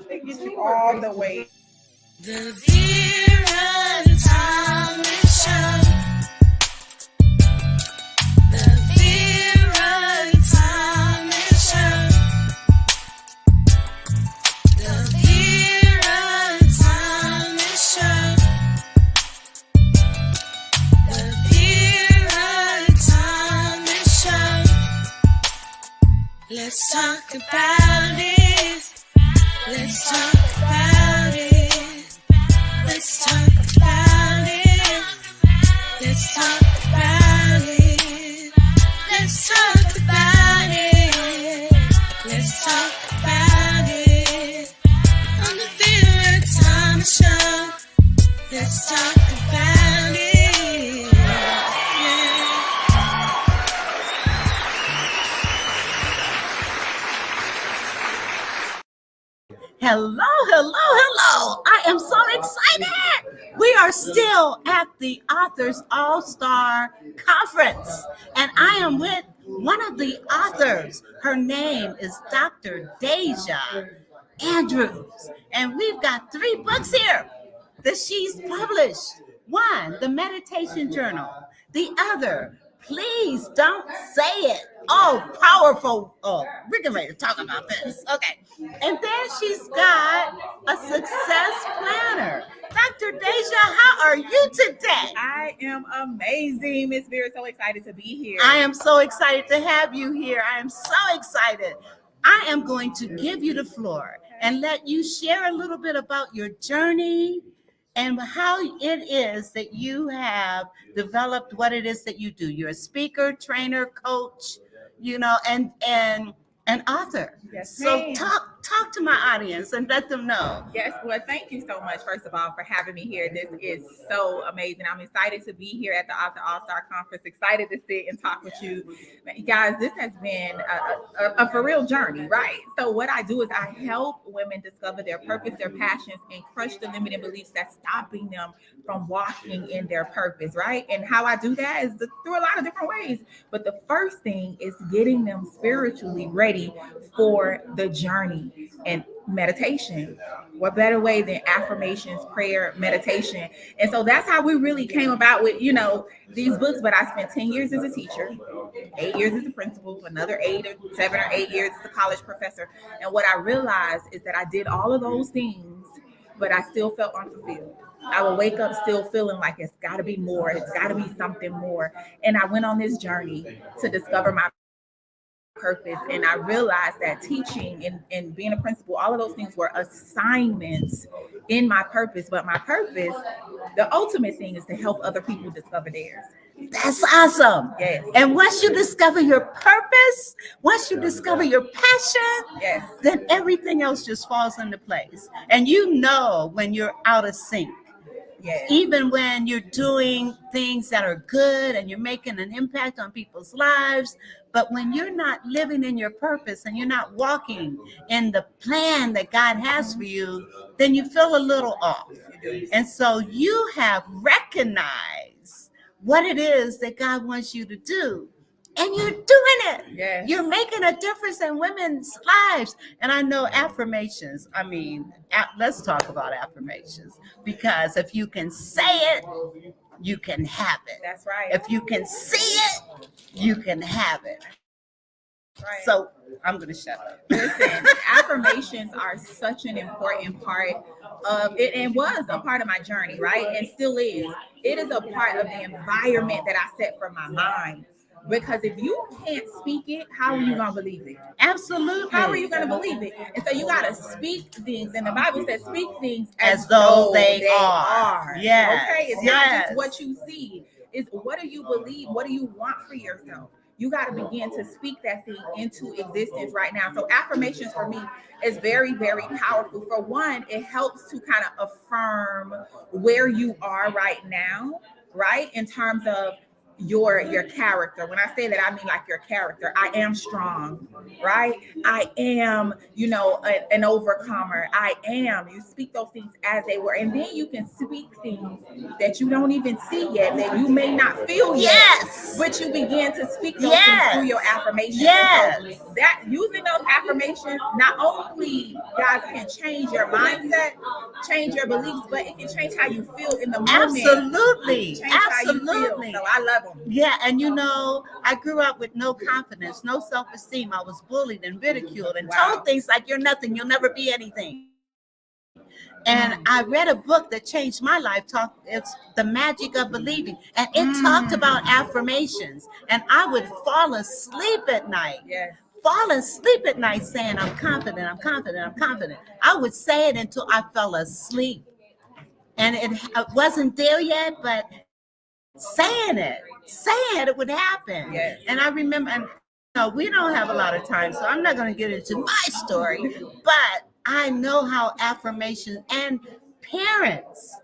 They get you all the way. The Vera Show. The Vera Show. The Vera Show. The Vera Show. Let's talk about it. Let's talk about it. Let's talk about it. Let's talk about it. Let's talk about it. Let's talk about it. On the Vera Show. Let's talk about it. Yeah. Hello, hello, hello. I am so excited. We are still at the Authors All-Star Conference, and I am with one of the authors. Her name is Dr. Deja Andrews, and we've got 3 books here that she's published. One, the Meditation Journal. The other, Please Don't Say It. Oh, powerful. Oh, we're getting ready to talk about this. Okay. And then she's got a success planner. Dr. Deja, how are you today? I am amazing, Miss Vera. So excited to be here. I am so excited to have you here. I am so excited. I am going to give you the floor and let you share a little bit about your journey and how it is that you have developed what it is that you do. You're a speaker, trainer, coach, and an author. Yes, So ma'am. talk to my audience and let them know. Yes, well, thank you so much, first of all, for having me here. This is so amazing. I'm excited to be here at the Author All-Star Conference, excited to sit and talk with you. Guys, this has been a for real journey, right? So what I do is I help women discover their purpose, their passions, and crush the limiting beliefs that's stopping them from walking in their purpose, right? And how I do that is through a lot of different ways. But the first thing is getting them spiritually ready for the journey. And meditation. What better way than affirmations, prayer, meditation? And so that's how we really came about with, these books. But I spent 10 years as a teacher, 8 years as a principal, another 7 or 8 years as a college professor. And what I realized is that I did all of those things, but I still felt unfulfilled. I would wake up still feeling like it's got to be more. It's got to be something more. And I went on this journey to discover my purpose, and I realized that teaching and being a principal, all of those things were assignments in my purpose. But my purpose, the ultimate thing, is to help other people discover theirs. That's awesome. Yes. And once you discover your purpose, once you discover your passion, Yes. then everything else just falls into place. And when you're out of sync. Yes. Even when you're doing things that are good and you're making an impact on people's lives, but when you're not living in your purpose and you're not walking in the plan that God has for you, then you feel a little off. And so you have recognized what it is that God wants you to do. And you're doing it. Yes. You're making a difference in women's lives. And I know affirmations. Let's talk about affirmations. Because if you can say it, you can have it. That's right. If you can see it, you can have it. Right. So I'm going to shut up. Listen, affirmations are such an important part of it, and was a part of my journey, right? And still is. It is a part of the environment that I set for my mind. Because if you can't speak it, how are you going to believe it? Absolutely. How are you going to believe it? And so you got to speak things. And the Bible says speak things as though they are. Yes. Okay? It's not Yes. just what you see. It's what do you believe? What do you want for yourself? You got to begin to speak that thing into existence right now. So affirmations for me is very, very powerful. For one, it helps to kind of affirm where you are right now, right? In terms of your character. When I say that, I mean like your character. I am strong, right? I am, an overcomer. I am. You speak those things as they were, and then you can speak things that you don't even see yet, that you may not feel yet. Yes. But you begin to speak those Yes. things through your affirmations. Yes. And so that using those affirmations, not only guys can change your mindset, change your beliefs, but it can change how you feel in the moment. Absolutely. Change how you Absolutely. feel. So I love them. Yeah, and I grew up with no confidence, no self-esteem. I was bullied and ridiculed and told things like, you're nothing, you'll never be anything. And I read a book that changed my life. It's The Magic of Believing. And it talked about affirmations. And I would fall asleep at night. Yes. Fall asleep at night saying, I'm confident, I'm confident, I'm confident. I would say it until I fell asleep. And it wasn't there yet, but saying it would happen. Yes. And I remember, and we don't have a lot of time, so I'm not going to get into my story, but I know how affirmation and parents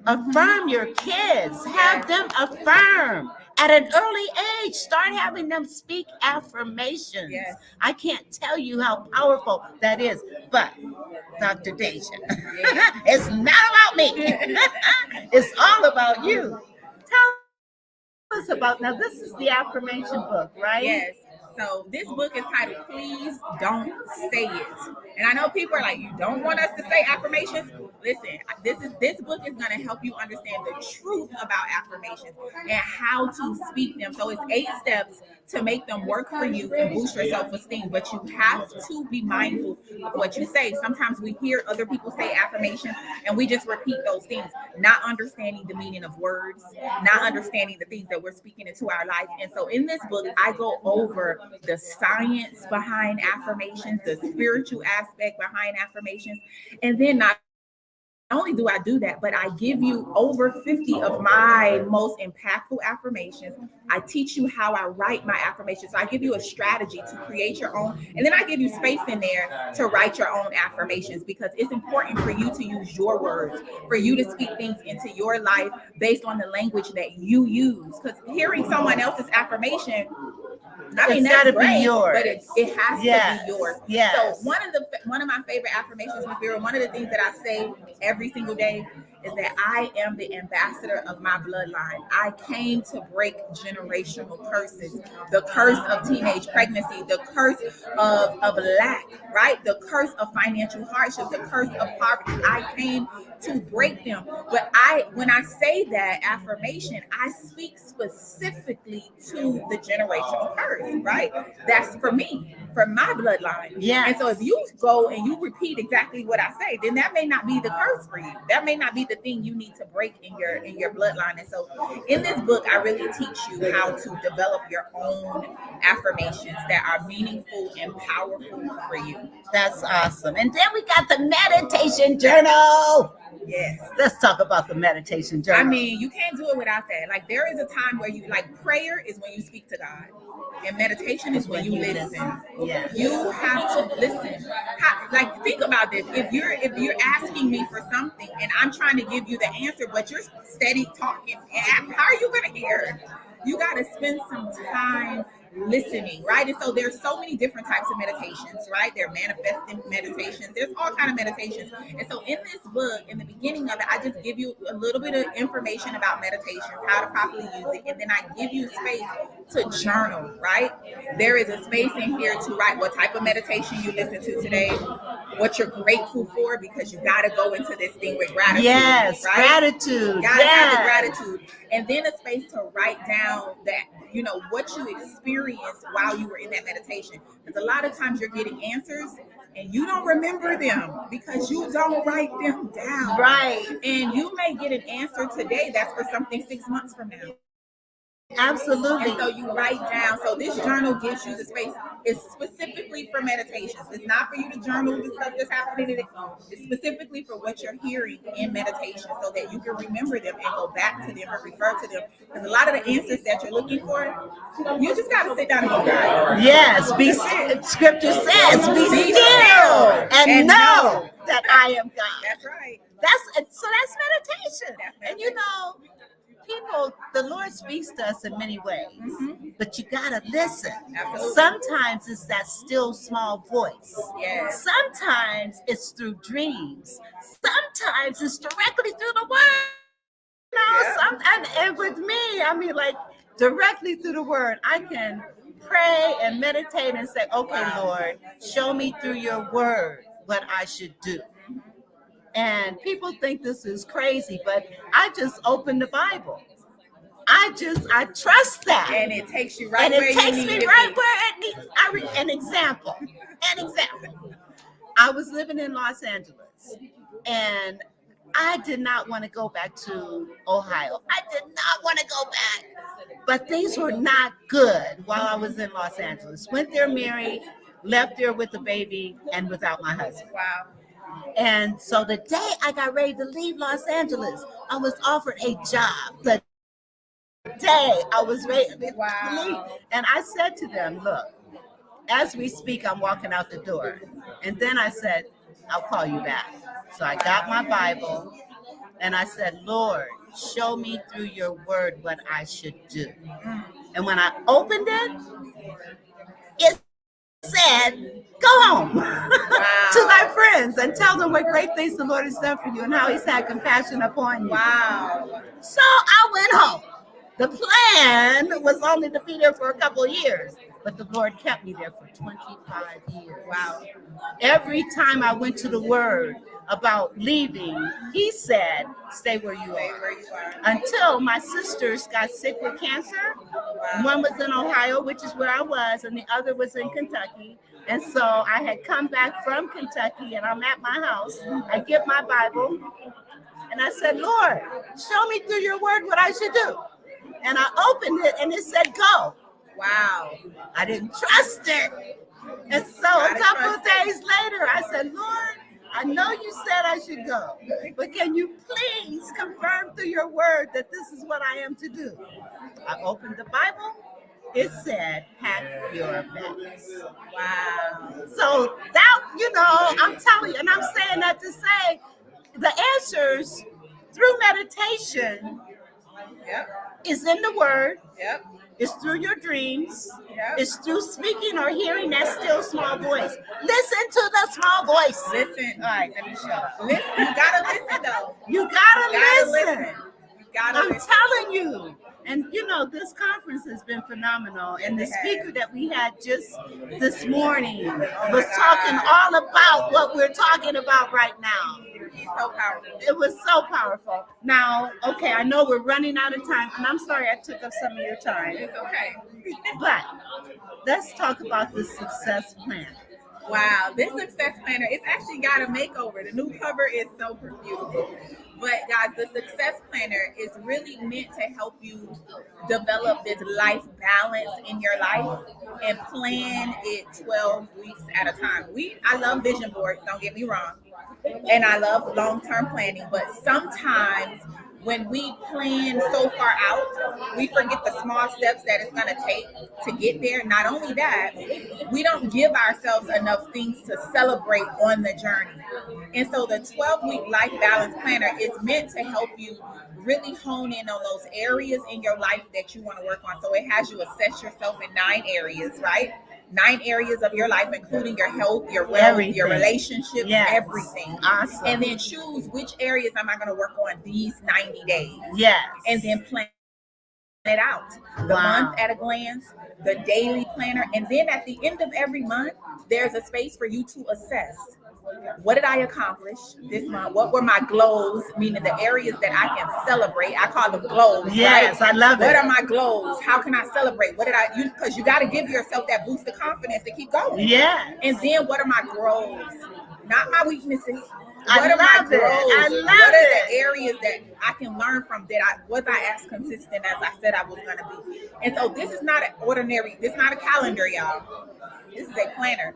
affirm your kids, have them affirm at an early age, start having them speak affirmations. Yes. I can't tell you how powerful that is, but Dr. Deja, it's not about me. It's all about you. Tell us about, now this is the affirmation book, right? Yes. So this book is titled Please Don't Say It. And I know people are like, you don't want us to say affirmations? Listen, this book is going to help you understand the truth about affirmations and how to speak them. So it's 8 steps to make them work for you and boost your self-esteem. But you have to be mindful of what you say. Sometimes we hear other people say affirmations and we just repeat those things, not understanding the meaning of words, not understanding the things that we're speaking into our life. And so in this book, I go over the science behind affirmations, the spiritual aspect behind affirmations, and then not only do I do that, but I give you over 50 of my most impactful affirmations. I teach you how I write my affirmations. So I give you a strategy to create your own, and then I give you space in there to write your own affirmations, because it's important for you to use your words, for you to speak things into your life based on the language that you use. Because hearing someone else's affirmation, I mean, that's great, but it has to be yours. Yes. So one of my favorite affirmations with Vera, one of the things that I say every single day is that I am the ambassador of my bloodline. I came to break generational curses, the curse of teenage pregnancy, the curse of lack, right? The curse of financial hardship, the curse of poverty. I came to break them. But when I say that affirmation, I speak specifically to the generational curse, right? That's for me, for my bloodline. Yeah. And so if you go and you repeat exactly what I say, then that may not be the curse for you. That may not be the thing you need to break in your bloodline. And so in this book, I really teach you how to develop your own affirmations that are meaningful and powerful for you. That's awesome. And then we got the meditation journal. Yes. Let's talk about the meditation journal. I mean, you can't do it without that. Like, there is a time where you, like, prayer is when you speak to God, and meditation is when you listen. Yes. You have to listen. Like, think about this. If you're asking me for something and I'm trying to give you the answer, but you're steady talking, how are you going to hear? You got to spend some time listening, right? And so there's so many different types of meditations, right? There are manifesting meditations. There's all kind of meditations. And so in this book, in the beginning of it, I just give you a little bit of information about meditations, how to properly use it, and then I give you space to journal, right? There is a space in here to write what type of meditation you listen to today, what you're grateful for, because you got to go into this thing with gratitude. Yes, right? Gratitude. Got to have the gratitude. And then a space to write down that, what you experienced while you were in that meditation. Because a lot of times you're getting answers and you don't remember them because you don't write them down. Right. And you may get an answer today that's for something 6 months from now. Absolutely. And so you write down. So this journal gives you the space. It's specifically for meditations. It's not for you to journal the stuff that's happening in it. It's specifically for what you're hearing in meditation, so that you can remember them and go back to them or refer to them. Because a lot of the answers that you're looking for, you just got to sit down and go, God. Yes. Scripture says, be still and know that I am God. That's right. That's meditation. And people, the Lord speaks to us in many ways, but you gotta listen. Absolutely. Sometimes it's that still small voice. Yes. Sometimes it's through dreams. Sometimes it's directly through the word. You know, and with me, I mean, like directly through the word, I can pray and meditate and say, okay, Lord, show me through your word what I should do. And people think this is crazy, but I just open the Bible. I trust that. And it takes you right And where it you takes need me to right be. where it needs. An example. An example. I was living in Los Angeles, and I did not want to go back to Ohio. I did not want to go back. But things were not good while I was in Los Angeles. Went there married, left there with the baby, and without my husband. Wow. And so the day I got ready to leave Los Angeles, I was offered a job. The day I was ready to leave. Wow. And I said to them, look, as we speak, I'm walking out the door. And then I said, I'll call you back. So I got my Bible and I said, Lord, show me through your word what I should do. And when I opened it, it said, go home to thy friends and tell them what great things the Lord has done for you and how he's had compassion upon you. Wow. So I went home. The plan was only to be there for a couple of years, but the Lord kept me there for 25 years. Wow. Every time I went to the word about leaving, he said, stay where you Stay are. where you are. Until my sisters got sick with cancer. One was in Ohio, which is where I was, and the other was in Kentucky. And so I had come back from Kentucky, and I'm at my house. I get my Bible, and I said, Lord, show me through your word what I should do. And I opened it, and it said, go. Wow. I didn't trust it. And so a couple of days later, I said, Lord, I know you said I should go, but can you please confirm through your word that this is what I am to do? I opened the Bible. It said, pack your bags. Wow. So that, I'm telling you, and I'm saying that to say the answers through meditation Yep. is in the word. Yep. It's through your dreams. Yep. It's through speaking or hearing that still small voice. Listen to the small voice. Listen. All right, let me shut up. Listen. You gotta listen though. You gotta You listen. You gotta I'm listen. telling you. And this conference has been phenomenal. And the speaker that we had just this morning was talking all about what we're talking about right now. He's so powerful. It was so powerful. Now, okay, I know we're running out of time, and I'm sorry I took up some of your time. It's okay. But let's talk about the success plan. Wow, this success planner, it's actually got a makeover. The new cover is so beautiful. But guys, the success planner is really meant to help you develop this life balance in your life and plan it 12 weeks at a time. I love vision boards, don't get me wrong. And I love long-term planning, but sometimes when we plan so far out, we forget the small steps that it's going to take to get there. Not only that, we don't give ourselves enough things to celebrate on the journey. And so the 12-week life balance planner is meant to help you really hone in on those areas in your life that you want to work on. So it has you assess yourself in 9 areas, right? 9 areas of your life, including your health, your wealth, Everything. your relationships, everything. Awesome. And then choose which areas am I going to work on these 90 days. Yes. And then plan it out. The month at a glance, the daily planner. And then at the end of every month, there's a space for you to assess. What did I accomplish this month? What were my glows? Meaning the areas that I can celebrate. I call them glows. Yes, right? I love it. What are my glows? How can I celebrate? What did I? Because you got to give yourself that boost of confidence to keep going. Yeah. And then what are my growth? Not my weaknesses. I What are my love it. growth? I love What are it. the areas that I can learn from that was I as consistent as I said I was going to be? And so this is not an ordinary. This is not a calendar, y'all. This is a planner.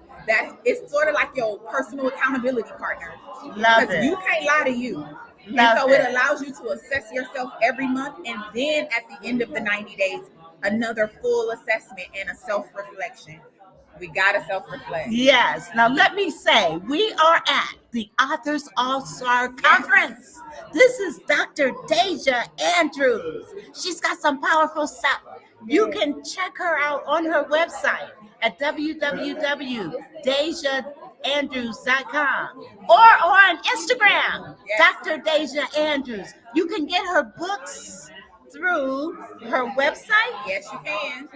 It's sort of like your personal accountability partner. Love Because it. you can't lie to you. Love and so it it. allows you to assess yourself every month, and then at the end of the 90 days, another full assessment and a self-reflection. We gotta self-reflect. Yes. Now let me say, we are at the Authors All-Star Conference. This is Dr. Deja Andrews. She's got some powerful stuff. You can check her out on her website at www.dejaandrews.com or on Instagram, Dr. Deja Andrews. You can get her books through her website. Yes, you can.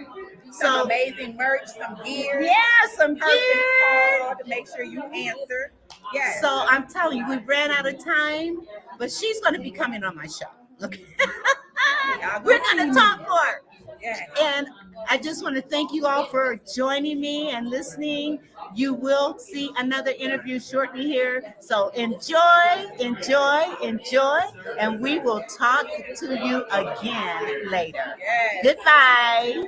So Some amazing merch, some gear. yeah, some Purpose gear. call to make sure you answer. Yes. So I'm telling you, we ran out of time, but she's going to be coming on my show. Okay. We're going to talk more. Yes. And I just want to thank you all for joining me and listening. You will see another interview shortly here. So enjoy, and we will talk to you again later. Yes. Goodbye.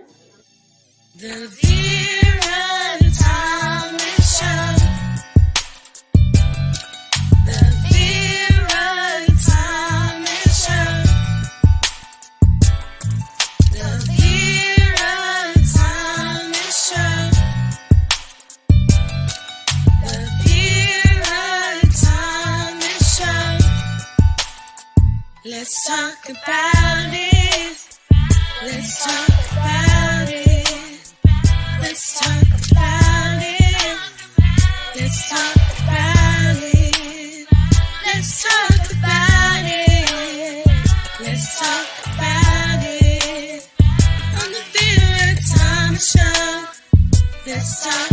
The Vera and Thomas Show. The Vera and Thomas Show. The Vera and Thomas Show. The Vera and Thomas Show. Let's talk about it. Let's talk about it. Let's talk about it. Let's talk about it. Let's talk about it. Let's talk about it. On the Vera Thomas Show. Let's talk